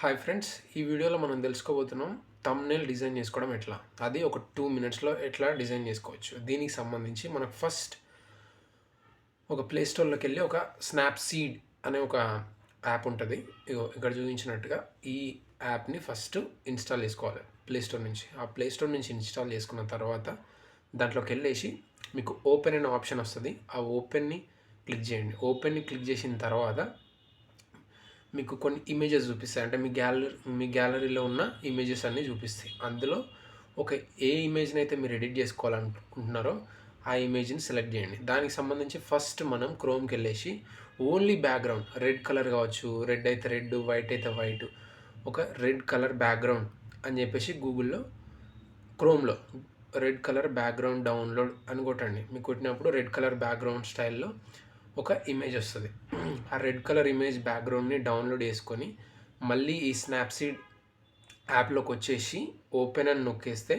Hi friends, ఈ వీడియోలో మనం తెలుసుకోబోతున్నాం థంబ్‌నెయిల్ డిజైన్ చేసుకోవడం ఎట్లా. అది ఒక 2 మినిట్స్‌లో ఎట్లా డిజైన్ చేసుకోవచ్చు. దీనికి సంబంధించి మనకు ఫస్ట్ ఒక ప్లే స్టోర్‌లోకెళ్ళి ఒక స్నాప్‌సీడ్ అనే ఒక యాప్ ఉంటది. ఇగో ఇక్కడ చూపించినట్టుగా ఈ యాప్‌ని ఫస్ట్ ఇన్‌స్టాల్ చేసుకోవాలి ప్లే స్టోర్ నుంచి. ఆ ప్లే స్టోర్ నుంచి ఇన్‌స్టాల్ చేసుకున్న తర్వాత దాంట్లోకెళ్ళేసి మీకు ఓపెన్ అనే ఆప్షన్ వస్తది. ఆ ఓపెన్‌ని క్లిక్ చేయండి. ఓపెన్‌ని క్లిక్ చేసిన తర్వాత మీకు కొన్ని ఇమేజెస్ చూపిస్తాయి. అంటే మీ గ్యాలరీలో ఉన్న ఇమేజెస్ అన్నీ చూపిస్తాయి. అందులో ఒక ఏ ఇమేజ్‌ని అయితే మీరు ఎడిట్ చేసుకోవాలనుకుంటున్నారో ఆ ఇమేజ్‌ని సెలెక్ట్ చేయండి. దానికి సంబంధించి ఫస్ట్ మనం క్రోమ్‌కెళ్ళేసి ఓన్లీ బ్యాక్‌గ్రౌండ్ రెడ్ కలర్ కావచ్చు, రెడ్ అయితే రెడ్, వైట్ అయితే వైట్, ఒక రెడ్ కలర్ బ్యాక్‌గ్రౌండ్ అని చెప్పేసి గూగుల్‌లో క్రోమ్‌లో రెడ్ కలర్ బ్యాక్‌గ్రౌండ్ డౌన్లోడ్ అని కొట్టండి. మీకు కొట్టినప్పుడు రెడ్ కలర్ బ్యాక్‌గ్రౌండ్ స్టైల్‌లో ఒక ఇమేజ్ వస్తుంది. ఆ రెడ్ కలర్ ఇమేజ్ బ్యాక్‌గ్రౌండ్‌ని డౌన్లోడ్ చేసుకొని మళ్ళీ ఈ స్నాప్‌సీడ్ యాప్‌లోకి వచ్చేసి ఓపెన్ అని నొక్కేస్తే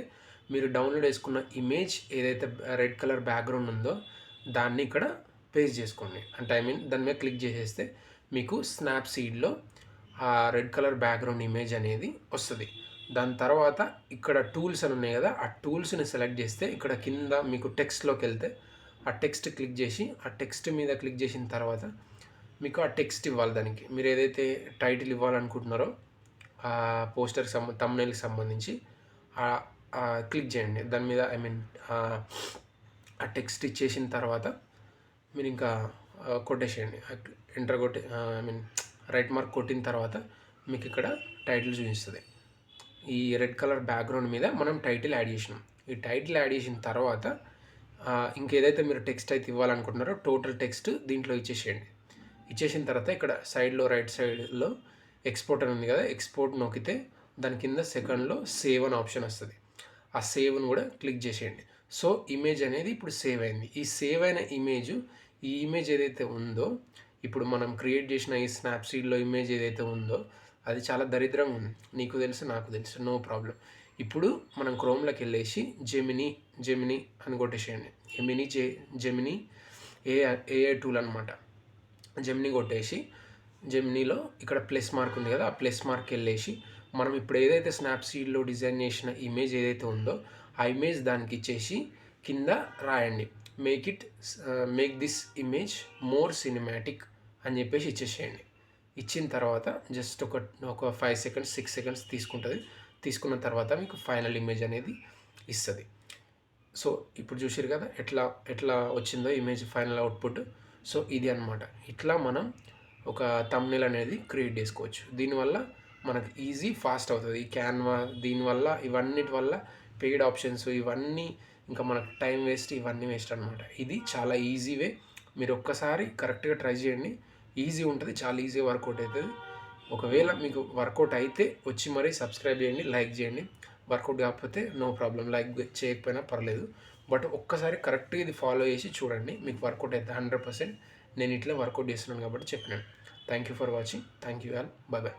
మీరు డౌన్లోడ్ చేసుకున్న ఇమేజ్ ఏదైతే రెడ్ కలర్ బ్యాక్‌గ్రౌండ్ ఉందో దాన్ని ఇక్కడ పేస్ట్ చేసుకోండి. అంటే దాని మీద క్లిక్ చేసేస్తే మీకు స్నాప్‌సీడ్‌లో ఆ రెడ్ కలర్ బ్యాక్‌గ్రౌండ్ ఇమేజ్ అనేది వస్తుంది. దాని తర్వాత ఇక్కడ టూల్స్ అని ఉన్నాయి కదా, ఆ టూల్స్ని సెలెక్ట్ చేస్తే ఇక్కడ కింద మీకు టెక్స్ట్లోకి వెళ్తే ఆ టెక్స్ట్ క్లిక్ చేసి ఆ టెక్స్ట్ మీద క్లిక్ చేసిన తర్వాత మీకు ఆ టెక్స్ట్ ఇవ్వాలి. దానికి మీరు ఏదైతే టైటిల్ ఇవ్వాలనుకుంటున్నారో ఆ పోస్టర్కి థంబ్‌నెయిల్‌కి సంబంధించి క్లిక్ చేయండి దాని మీద. ఆ టెక్స్ట్ ఇచ్చేసిన తర్వాత మీరు ఇంకా కొట్టేసేయండి. ఎంటర్ కొట్టి రైట్ మార్క్ కొట్టిన తర్వాత మీకు ఇక్కడ టైటిల్ చూపిస్తుంది. ఈ రెడ్ కలర్ బ్యాక్‌గ్రౌండ్ మీద మనం టైటిల్ యాడ్ చేసినాం. ఈ టైటిల్ యాడ్ చేసిన తర్వాత ఇంకేదైతే మీరు టెక్స్ట్ అయితే ఇవ్వాలనుకుంటున్నారో టోటల్ టెక్స్ట్ దీంట్లో ఇచ్చేసేయండి. ఇచ్చేసిన తర్వాత ఇక్కడ సైడ్లో రైట్ సైడ్లో ఎక్స్పోర్ట్ అని ఉంది కదా, ఎక్స్పోర్ట్ నొక్కితే దాని కింద సెకండ్లో సేవ్ అని ఆప్షన్ వస్తుంది. ఆ సేవ్ను కూడా క్లిక్ చేసేయండి. సో ఇమేజ్ అనేది ఇప్పుడు సేవ్ అయింది. ఈ సేవ్ అయిన ఈ ఇమేజ్ ఏదైతే ఉందో, ఇప్పుడు మనం క్రియేట్ చేసిన ఈ స్నాప్‌సీడ్‌లో ఇమేజ్ ఏదైతే ఉందో అది చాలా దరిద్రంగా ఉంది. నీకు తెలుసు, నాకు తెలుసు, నో ప్రాబ్లం. ఇప్పుడు మనం క్రోమ్‌లోకి వెళ్ళేసి జెమినీ అని కొట్టేసేయండి. జెమినీ ఏఐ టూల్ అనమాట. జెమినీ కొట్టేసి జెమినీలో ఇక్కడ ప్లస్ మార్క్ ఉంది కదా, ఆ ప్లస్ మార్క్ వెళ్ళేసి మనం ఇప్పుడు ఏదైతే స్నాప్‌సీడ్‌లో డిజైన్ చేసిన ఇమేజ్ ఏదైతే ఉందో ఆ ఇమేజ్ దానికి ఇచ్చేసి కింద రాయండి make this image more cinematic అని చెప్పేసి ఇచ్చేసేయండి. ఇచ్చిన తర్వాత జస్ట్ ఒక 5 సెకండ్స్ 6 సెకండ్స్ తీసుకుంటుంది. తీసుకున్న తర్వాత మీకు ఫైనల్ ఇమేజ్ అనేది ఇస్తుంది. సో ఇప్పుడు చూసారు కదా ఎట్లా వచ్చిందో ఇమేజ్ ఫైనల్ అవుట్పుట్. సో ఇది అనమాట. ఇట్లా మనం ఒక థంబ్‌నెయిల్ అనేది క్రియేట్ చేసుకోవచ్చు. దీనివల్ల మనకు ఈజీ ఫాస్ట్ అవుతుంది. ఈ క్యాన్వా దీనివల్ల ఇవన్నిటి వల్ల పెయిడ్ ఆప్షన్స్ ఇవన్నీ ఇంకా మనకు టైం వేస్ట్, ఇవన్నీ వేస్ట్ అనమాట. ఇది చాలా ఈజీ వే. మీరు ఒక్కసారి కరెక్ట్గా ట్రై చేయండి. ఈజీ ఉంటుంది, చాలా ఈజీగా వర్కౌట్ అవుతుంది. ఒకవేళ మీకు వర్కౌట్ అయితే వచ్చి మరీ సబ్స్క్రైబ్ చేయండి, లైక్ చేయండి. వర్కౌట్ కాకపోతే నో ప్రాబ్లం, లైక్ చేయకపోయినా పర్లేదు. బట్ ఒక్కసారి కరెక్ట్గా ఇది ఫాలో చేసి చూడండి, మీకు వర్కౌట్ అయితే 100%. నేను ఇట్లా వర్కౌట్ చేస్తున్నాను కాబట్టి చెప్పినాను. Thank you for watching. Thank you all. Bye bye.